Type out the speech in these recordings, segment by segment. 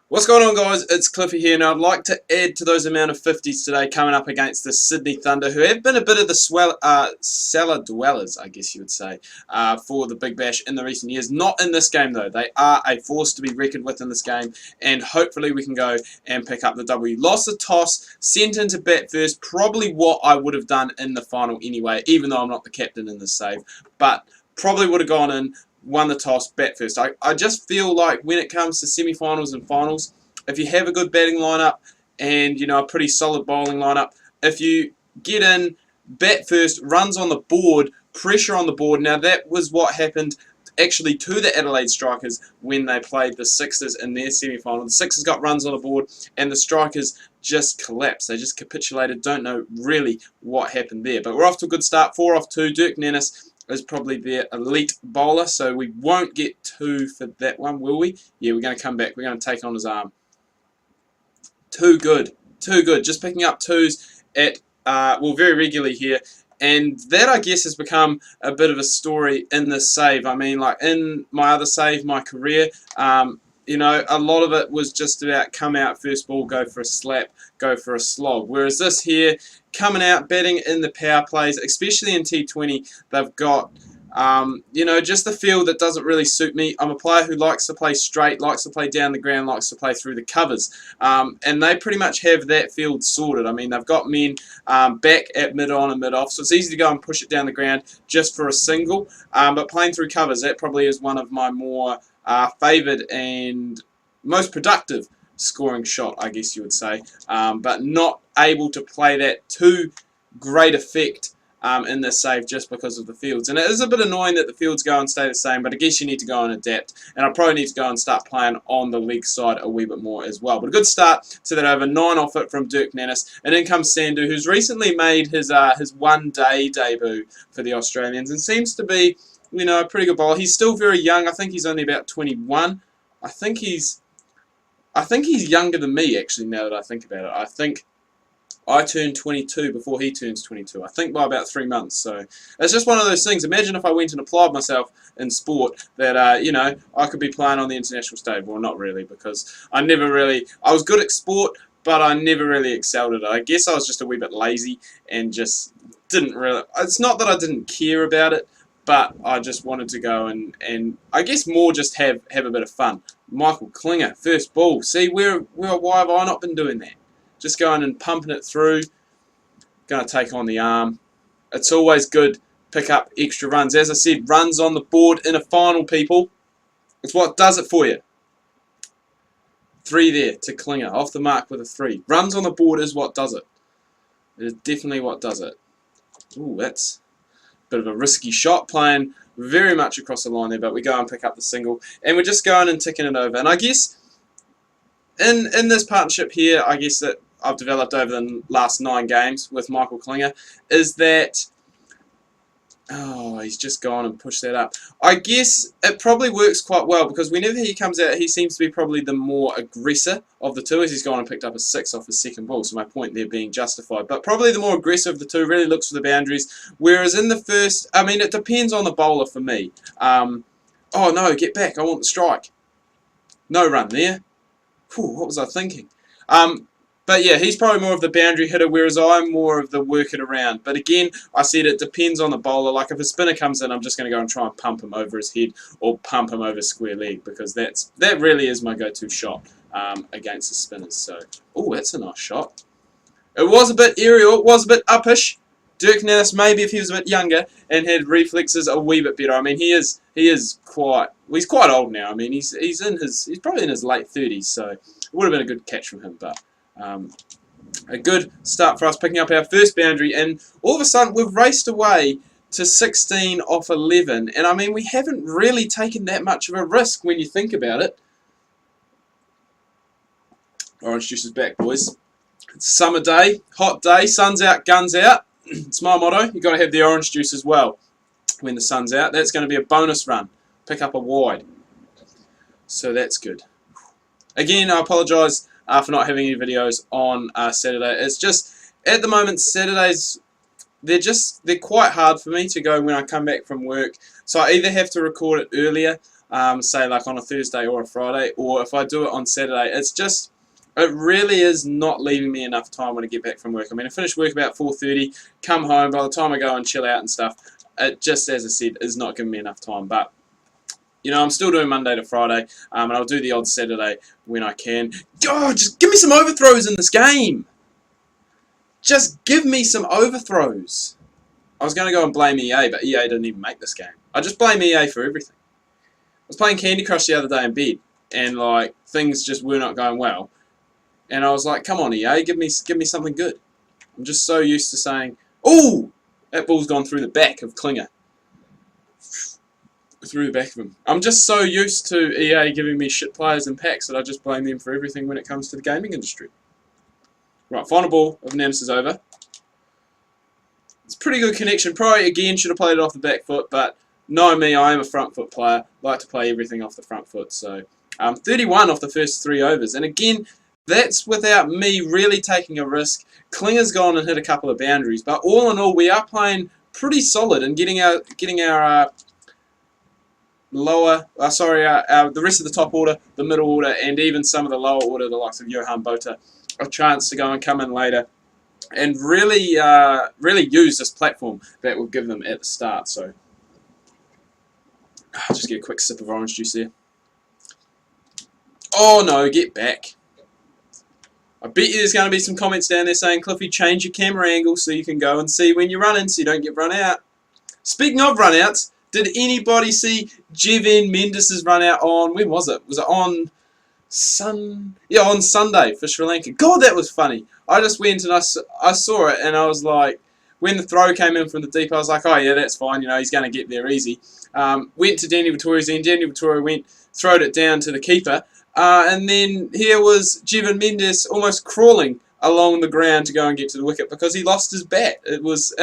What's going on, guys? It's Cliffy here. Now, I'd like to add to those amount of 50s today coming up against the Sydney Thunder, who have been a bit of the cellar dwellers, I guess you would say, for the Big Bash in the recent years. Not in this game, though. They are a force to be reckoned with in this game, and hopefully we can go and pick up the W. Lost the toss, sent into bat first, probably what I would have done in the final anyway, even though I'm not the captain in this save, but probably would have gone in, won the toss, bat first. I just feel like when it comes to semi-finals and finals, if you have a good batting lineup and a pretty solid bowling lineup, if you get in, bat first, runs on the board, pressure on the board. Now that was what happened actually to the Adelaide Strikers when they played the Sixers in their semi-final. The Sixers got runs on the board and the Strikers just collapsed. They just capitulated. Don't know really what happened there. But we're off to a good start. 4 off 2. Dirk Nennis is probably their elite bowler, so we won't get 2 for that one, will we? Yeah, we're going to come back. We're going to take on his arm. Too good. Too good. Just picking up 2s at, very regularly here. And that, I guess, has become a bit of a story in this save. I mean, like in my other save, my career, a lot of it was just about come out, first ball, go for a slap, go for a slog. Whereas this here, coming out, batting in the power plays, especially in T20, they've got, just the field that doesn't really suit me. I'm a player who likes to play straight, likes to play down the ground, likes to play through the covers. And they pretty much have that field sorted. I mean, they've got men back at mid-on and mid-off, so it's easy to go and push it down the ground just for a single. But playing through covers, that probably is one of my more favoured and most productive scoring shot, I guess you would say, but not able to play that to great effect in this save just because of the fields. And it is a bit annoying that the fields go and stay the same, but I guess you need to go and adapt, and I probably need to go and start playing on the leg side a wee bit more as well. But a good start to that over. 9 off it from Dirk Nennis, and in comes Sandhu, who's recently made his one-day debut for the Australians and seems to be a pretty good bowler. He's still very young. I think he's only about 21. I think he's younger than me, actually, now that I think about it. I think I turned 22 before he turns 22. I think by about 3 months. So it's just one of those things. Imagine if I went and applied myself in sport that, I could be playing on the international stage. Well, not really, because I was good at sport, but I never really excelled at it. I guess I was just a wee bit lazy and just didn't really, it's not that I didn't care about it, but I just wanted to go and I guess more just have a bit of fun. Michael Klinger, first ball. See, why have I not been doing that? Just going and pumping it through. Going to take on the arm. It's always good. Pick up extra runs. As I said, runs on the board in a final, people. It's what does it for you. 3 there to Klinger. Off the mark with a 3. Runs on the board is what does it. It is definitely what does it. Ooh, that's a bit of a risky shot. Playing very much across the line there, but we go and pick up the single. And we're just going and ticking it over. And I guess in this partnership here, I guess that I've developed over the last 9 games with Michael Klinger is that, he's just gone and pushed that up. I guess it probably works quite well because whenever he comes out, he seems to be probably the more aggressor of the two, as he's gone and picked up a 6 off his second ball, so my point there being justified. But probably the more aggressive of the two, really looks for the boundaries, whereas in the first, I mean, it depends on the bowler for me. Oh no, get back, I want the strike. No run there. Whew, what was I thinking? But yeah, he's probably more of the boundary hitter, whereas I'm more of the work it around. But again, I said it depends on the bowler. Like if a spinner comes in, I'm just going to go and try and pump him over his head or pump him over square leg because that really is my go-to shot against the spinners. So, oh, that's a nice shot. It was a bit aerial. It was a bit uppish. Dirk Nennis, maybe if he was a bit younger and had reflexes a wee bit better. I mean, he's quite old now. I mean, he's probably in his late 30s, so it would have been a good catch from him, but. A good start for us picking up our first boundary, and all of a sudden we've raced away to 16 off 11, and I mean we haven't really taken that much of a risk when you think about it. Orange juice is back, boys. It's a summer day, hot day, sun's out, guns out. It's my motto. You've got to have the orange juice as well when the sun's out. That's going to be a bonus run. Pick up a wide. So that's good. Again, I apologise for not having any videos on Saturday. It's just, at the moment, Saturdays, they're quite hard for me to go when I come back from work. So I either have to record it earlier say like on a Thursday or a Friday, or if I do it on Saturday, it really is not leaving me enough time when I get back from work. I mean, I finish work about 4:30, come home, by the time I go and chill out and stuff, it just, as I said, is not giving me enough time. But I'm still doing Monday to Friday, and I'll do the odd Saturday when I can. God, just give me some overthrows in this game. Just give me some overthrows. I was going to go and blame EA, but EA didn't even make this game. I just blame EA for everything. I was playing Candy Crush the other day in bed, and like things just were not going well. And I was like, come on, EA, give me something good. I'm just so used to saying, ooh, that ball's gone through the back of Klinger. Through the back of him. I'm just so used to EA giving me shit players and packs that I just blame them for everything when it comes to the gaming industry. Right, final ball of Nemesis over. It's a pretty good connection. Probably, again, should have played it off the back foot, but know me, I am a front foot player. Like to play everything off the front foot. So, 31 off the first 3 overs. And again, that's without me really taking a risk. Klinger's gone and hit a couple of boundaries, but all in all, we are playing pretty solid and getting our the rest of the top order, the middle order, and even some of the lower order, the likes of Johan Botha, a chance to go and come in later and really use this platform that we'll give them at the start. So I'll just get a quick sip of orange juice there. Oh no, get back. I bet you there's going to be some comments down there saying, Cliffy, change your camera angle so you can go and see when you're running so you don't get run out. Speaking of run outs, did anybody see Jevin Mendes' run out on, when was it? Was it on on Sunday for Sri Lanka? God, that was funny. I just went and I saw it and I was like, when the throw came in from the deep, I was like, oh yeah, that's fine, he's going to get there easy. Went to Danny Vittori's end. Danny Vittori throwed it down to the keeper. And then here was Jevin Mendes almost crawling along the ground to go and get to the wicket because he lost his bat. It was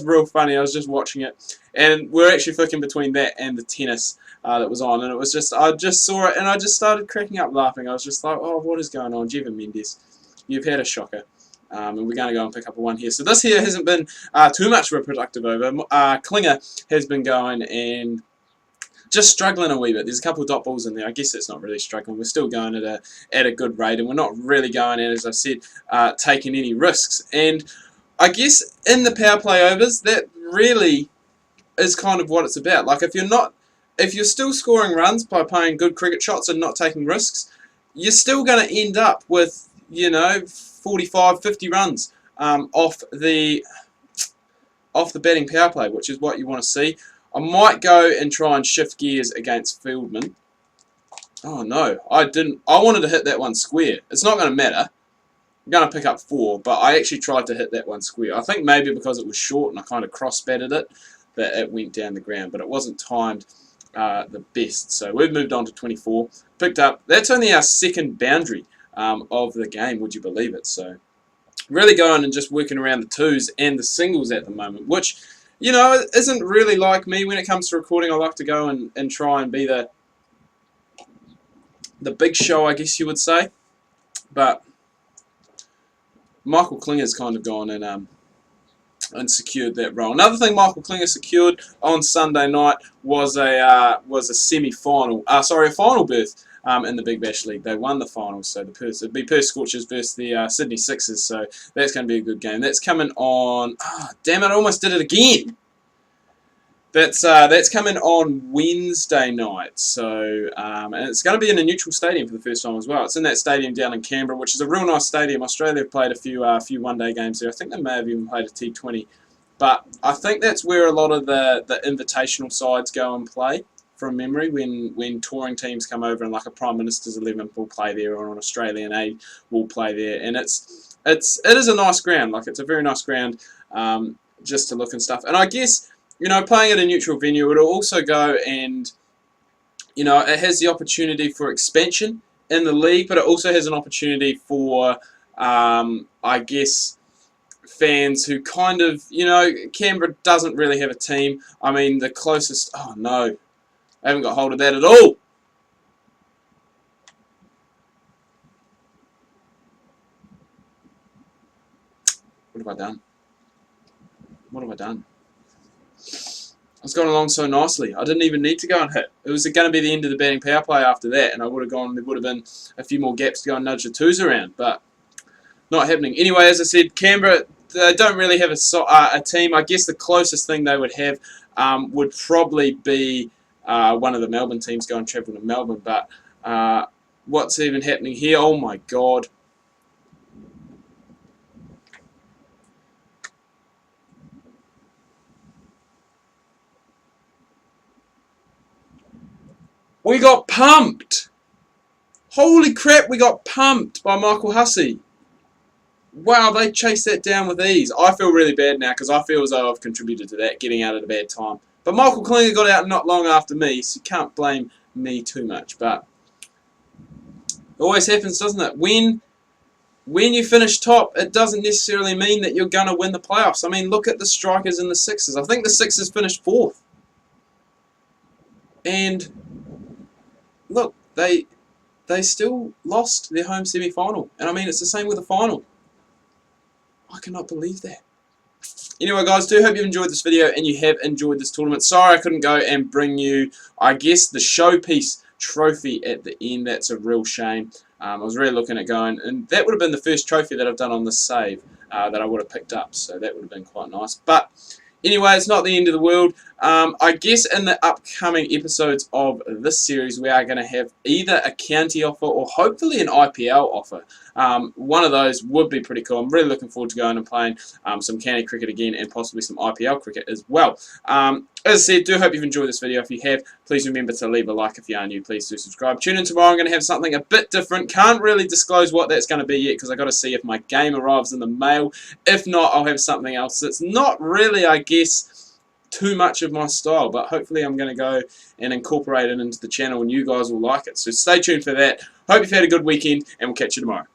real funny. I was just watching it, and we're actually flicking between that and the tennis that was on, and it was just, I just saw it and I just started cracking up laughing. I was just like, oh, what is going on, Jevin Mendes? You've had a shocker. And we're going to go and pick up a one here. So this here hasn't been too much of a productive over. Klinger has been going and just struggling a wee bit. There's a couple of dot balls in there. I guess it's not really struggling. We're still going at a good rate, and we're not really going at, as I said, taking any risks. And I guess in the power play overs, that really is kind of what it's about. Like if you're still scoring runs by playing good cricket shots and not taking risks, you're still going to end up with 45, 50 runs off the batting power play, which is what you want to see. I might go and try and shift gears against Fieldman. Oh no, I didn't. I wanted to hit that one square. It's not going to matter. I'm going to pick up 4, but I actually tried to hit that one square. I think maybe because it was short and I kind of cross-batted it, that it went down the ground, but it wasn't timed the best. So we've moved on to 24. Picked up. That's only our second boundary of the game, would you believe it? So really going and just working around the twos and the singles at the moment, which isn't really like me when it comes to recording. I like to go and try and be the big show, I guess you would say. But Michael Klinger's kind of gone and secured that role. Another thing Michael Klinger secured on Sunday night was a semi-final, a final berth in the Big Bash League. They won the finals, so it'd be Perth Scorchers versus the Sydney Sixers. So that's going to be a good game. That's coming on. Oh, damn it! I almost did it again. That's coming on Wednesday night, so and it's going to be in a neutral stadium for the first time as well. It's in that stadium down in Canberra, which is a real nice stadium. Australia have played a few one-day games there. I think they may have even played a T20, but I think that's where a lot of the invitational sides go and play from memory when touring teams come over and like a Prime Minister's 11 will play there or an Australian A will play there, and it is a nice ground. Like it's a very nice ground just to look and stuff, and I guess. Playing at a neutral venue, it'll also go and, it has the opportunity for expansion in the league, but it also has an opportunity for, I guess, fans who kind of, Canberra doesn't really have a team. I mean, the closest, oh no, I haven't got hold of that at all. What have I done? What have I done? It's gone along so nicely. I didn't even need to go and hit. It was going to be the end of the batting power play after that, and I would have gone. There would have been a few more gaps to go and nudge the twos around, but not happening. Anyway, as I said, Canberra, they don't really have a team. I guess the closest thing they would have would probably be one of the Melbourne teams going travel to Melbourne. But what's even happening here? Oh my God. We got pumped! Holy crap, we got pumped by Michael Hussey. Wow, they chased that down with ease. I feel really bad now because I feel as though I've contributed to that, getting out at a bad time. But Michael Klinger got out not long after me, so you can't blame me too much. But it always happens, doesn't it? When you finish top, it doesn't necessarily mean that you're going to win the playoffs. I mean, look at the strikers and the Sixers. I think the Sixers finished 4th. And look, they still lost their home semi-final. And I mean, it's the same with the final. I cannot believe that. Anyway, guys, do hope you've enjoyed this video and you have enjoyed this tournament. Sorry I couldn't go and bring you, I guess, the showpiece trophy at the end. That's a real shame. I was really looking at going, and that would have been the first trophy that I've done on this save that I would have picked up. So that would have been quite nice. But anyway, it's not the end of the world. I guess in the upcoming episodes of this series, we are going to have either a county offer or hopefully an IPL offer. One of those would be pretty cool. I'm really looking forward to going and playing some county cricket again and possibly some IPL cricket as well. As I said, do hope you've enjoyed this video. If you have, please remember to leave a like. If you are new, please do subscribe. Tune in tomorrow. I'm going to have something a bit different. Can't really disclose what that's going to be yet because I've got to see if my game arrives in the mail. If not, I'll have something else that's not really, I guess, too much of my style, but hopefully I'm going to go and incorporate it into the channel and you guys will like it. So stay tuned for that. Hope you've had a good weekend and we'll catch you tomorrow.